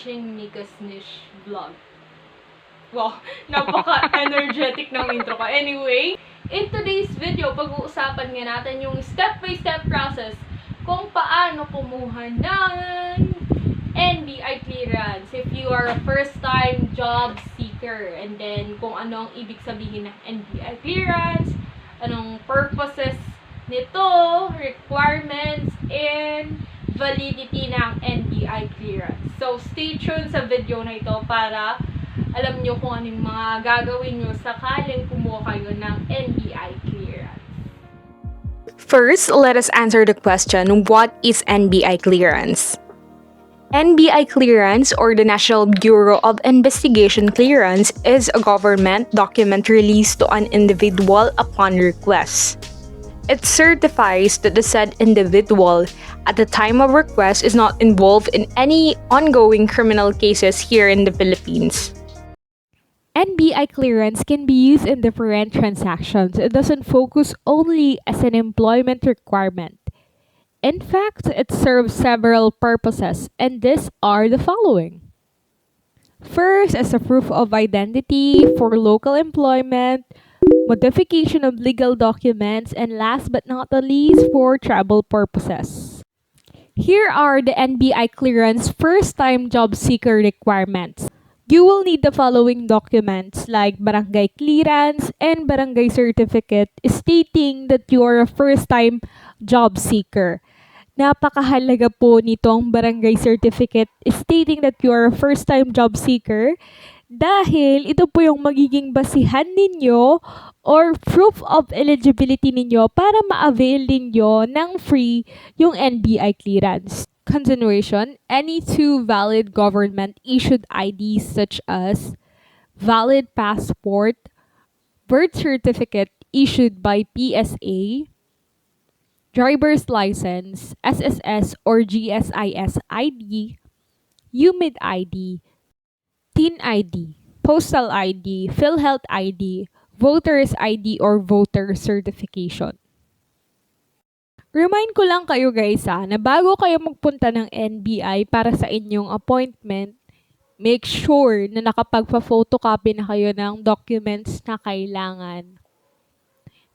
watching Mika's Niche vlog. Wow, napaka-energetic ng intro ko. Anyway, in today's video, pag-uusapan nga natin yung step-by-step process kung paano kumuha ng NBI Clearance if you are a first-time job seeker. And then, kung ano ang ibig sabihin ng NBI Clearance, anong purposes nito, requirements, and validity ng NBI Clearance. So, stay tuned sa video na ito para alam nyo kung anong mga gagawin nyo sakaling kumuha kayo ng NBI Clearance. First, let us answer the question, what is NBI Clearance? NBI Clearance, or the National Bureau of Investigation Clearance, is a government document released to an individual upon request. It certifies that the said individual at the time of request is not involved in any ongoing criminal cases here in the Philippines. NBI clearance can be used in different transactions. It doesn't focus only as an employment requirement. In fact, it serves several purposes, and these are the following. First, as a proof of identity for local employment, modification of legal documents, and last but not the least, for travel purposes. Here are the NBI clearance first-time job seeker requirements. You will need the following documents like Barangay Clearance and Barangay Certificate stating that you are a first-time job seeker. Napakahalaga po nitong Barangay Certificate stating that you are a first-time job seeker dahil ito po yung magiging basihan ninyo or proof of eligibility ninyo para ma-avail ninyo ng free yung NBI Clearance. Continuation, any two valid government-issued IDs such as valid passport, birth certificate issued by PSA, driver's license, SSS or GSIS ID, UMID ID, TIN ID, Postal ID, PhilHealth ID, Voter's ID or voter certification. Remind ko lang kayo guys na bago kayo magpunta ng NBI para sa inyong appointment, make sure na nakapagpa-photocopy na kayo ng documents na kailangan.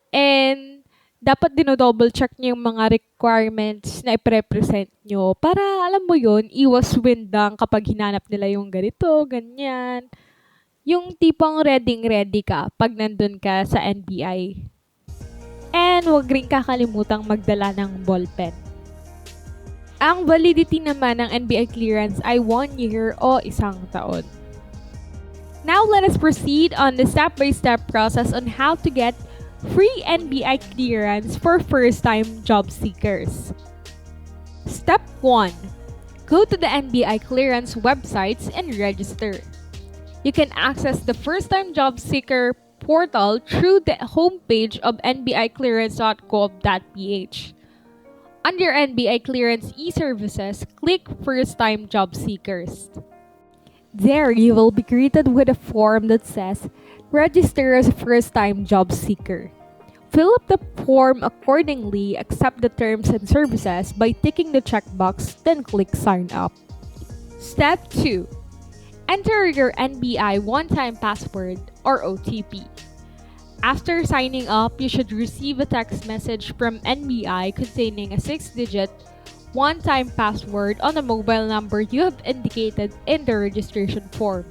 And dapat dinodouble check nyo yung mga requirements na i-represent nyo para alam mo yun, iwas windang kapag hinanap nila yung ganito, ganyan. Yung tipong ready ka pag nandun ka sa NBI. And huwag rin kakalimutang magdala ng ballpen. Ang validity naman ng NBI clearance ay 1 year o 1 taon. Now let us proceed on the step-by-step process on how to get free NBI clearance for first-time job seekers. Step 1. Go to the NBI clearance websites and register. You can access the first-time job seeker portal through the homepage of nbiclearance.gov.ph. Under NBI Clearance e-services, click First-Time Job Seekers. There, you will be greeted with a form that says, Register as a first-time job seeker. Fill up the form accordingly, accept the terms and services by ticking the checkbox, then click Sign Up. Step 2. Enter your NBI one-time password or OTP. After signing up, you should receive a text message from NBI containing a 6-digit one-time password on the mobile number you have indicated in the registration form.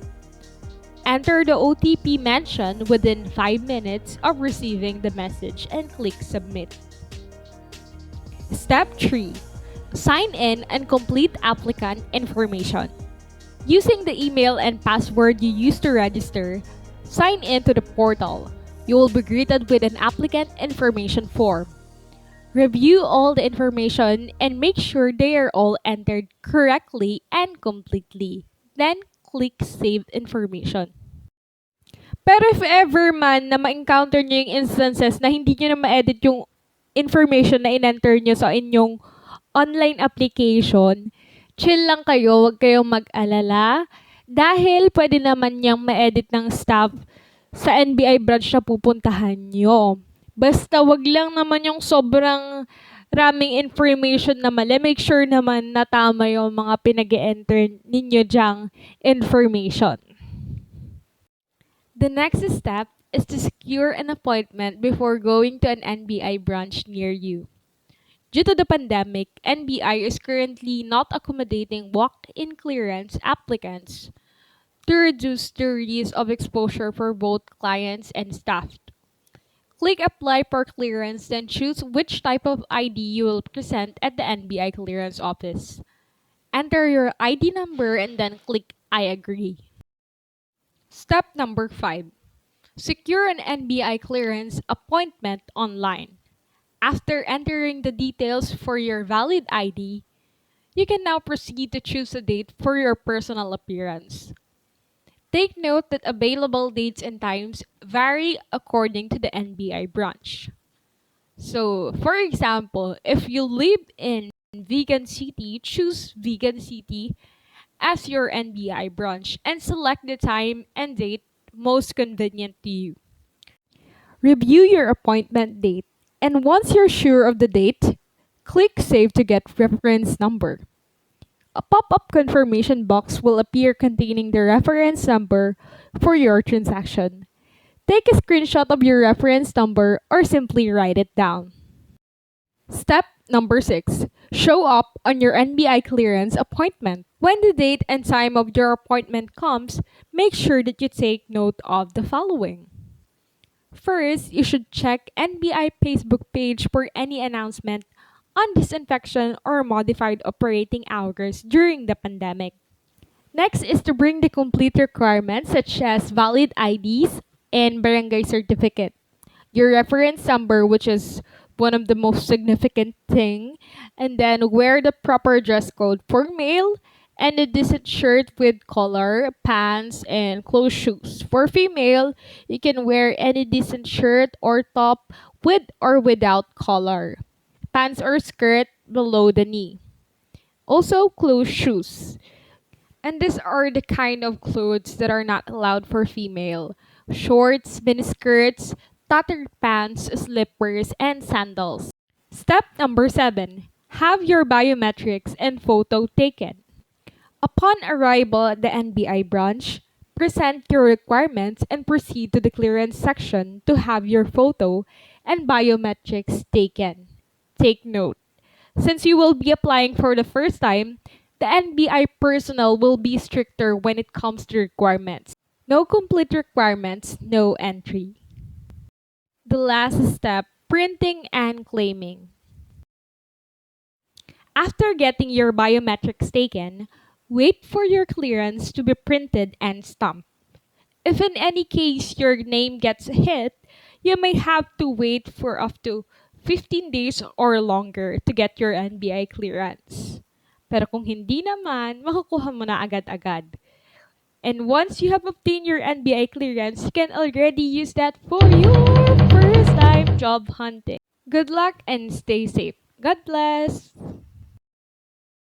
Enter the OTP mentioned within 5 minutes of receiving the message and click Submit. Step 3. Sign in and complete applicant information. Using the email and password you used to register, sign in to the portal. You will be greeted with an applicant information form. Review all the information and make sure they are all entered correctly and completely. Then, click Save Information. Pero if ever man na ma-encounter nyo yung instances na hindi nyo na ma-edit yung information na in-enter nyo sa inyong online application, chill lang kayo, huwag kayong mag-alala dahil pwede naman niyang ma-edit ng staff sa NBI branch na pupuntahan nyo. Basta wag lang naman yung sobrang Raming information na mali. Make sure naman na tama yung mga pinag-enter ninyo dyang information. The next step is to secure an appointment before going to an NBI branch near you. Due to the pandemic, NBI is currently not accommodating walk-in clearance applicants to reduce the risk of exposure for both clients and staff. Click Apply for Clearance, then choose which type of ID you will present at the NBI Clearance office. Enter your ID number and then click I agree. Step number 5. Secure an NBI Clearance appointment online. After entering the details for your valid ID, you can now proceed to choose a date for your personal appearance. Take note that available dates and times vary according to the NBI branch. So, for example, if you live in Vegan City, choose Vegan City as your NBI branch and select the time and date most convenient to you. Review your appointment date, and once you're sure of the date, click Save to get reference number. A pop-up confirmation box will appear containing the reference number for your transaction. Take a screenshot of your reference number or simply write it down. Step number 6. Show up on your NBI clearance appointment. When the date and time of your appointment comes, make sure that you take note of the following. First, you should check NBI Facebook page for any announcement on disinfection or modified operating hours during the pandemic. Next is to bring the complete requirements such as valid IDs and barangay certificate. Your reference number, which is one of the most significant thing, and then wear the proper dress code for male and a decent shirt with collar, pants, and closed shoes. For female, you can wear any decent shirt or top with or without collar, pants or skirt below the knee. Also, closed shoes. And these are the kind of clothes that are not allowed for female. Shorts, miniskirts, tattered pants, slippers, and sandals. Step number 7. Have your biometrics and photo taken. Upon arrival at the NBI branch, present your requirements and proceed to the clearance section to have your photo and biometrics taken. Take note, since you will be applying for the first time, the NBI personnel will be stricter when it comes to requirements. No complete requirements, no entry. The last step, printing and claiming. After getting your biometrics taken, wait for your clearance to be printed and stamped. If in any case your name gets hit, you may have to wait for up to 15 days or longer to get your NBI clearance. Pero kung hindi naman, makukuha mo na agad-agad. And once you have obtained your NBI clearance, you can already use that for your first time job hunting. Good luck and stay safe. God bless!